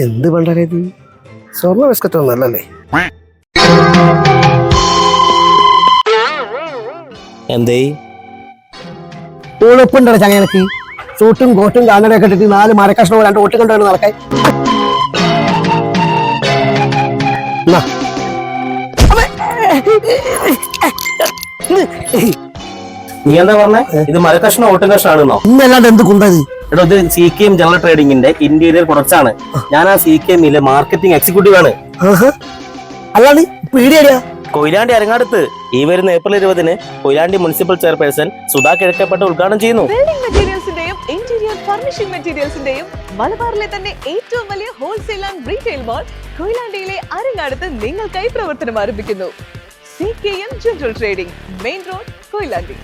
എന്ത് പണ്ടാരേ ഇത്? സ്വർണ്ണ ബിസ്ക്കറ്റ് ഒന്നും അല്ലല്ലേ? എന്തേ ഉളുപ്പുണ്ടോ ചങ്ങനക്ക്? സൂട്ടും കോട്ടും കണ്ണടയൊക്കെ ഇട്ടിട്ട് 4 മരക്കഷ്ണവും 2 ഒട്ടും കൊണ്ടുവന്ന് നടക്കാൻ. നീ എന്താ പറഞ്ഞേ? ഇത് മരക്കഷ്ണം ഓട്ടും കഷ്ണാണെന്നോ? ഇന്നല്ലാണ്ട് എന്ത് കുണ്ടത്? എടോ, ഇത് CKM ജനറൽ ട്രേഡിംഗിന്റെ ഇന്റീരിയർ പ്രൊഡക്ട്സ് ആണ്. ഞാൻ ആ CKMയിലെ മാർക്കറ്റിംഗ് എക്സിക്യൂട്ടീവ് ആണ്. അല്ലാണ്ട് പീടിയാ കൊയിലാണ്ടി അരങ്ങാടുത്ത് ഈ വരുന്ന April 20 Koyilandy municipal chairperson Sudha Kizhakkeppatta ഉദ്ഘാടനം ചെയ്യുന്നു. ബിൽഡിംഗ് മെറ്റീരിയൽസിന്റെയും ഇന്റീരിയർ ഫർണിഷിംഗ് മെറ്റീരിയൽസിന്റെയും മലബാറിലെ തന്നെ ഏറ്റവും വലിയ ഹോൾസെയിൽ ആൻഡ് റീറ്റെയിൽ മാൾ കൊയിലാണ്ടിയിലെ അരങ്ങാടുത്ത് നിങ്ങൾക്കായി പ്രവർത്തനം ആരംഭിക്കുന്നു. CKM general trading, main road, Koyilandy.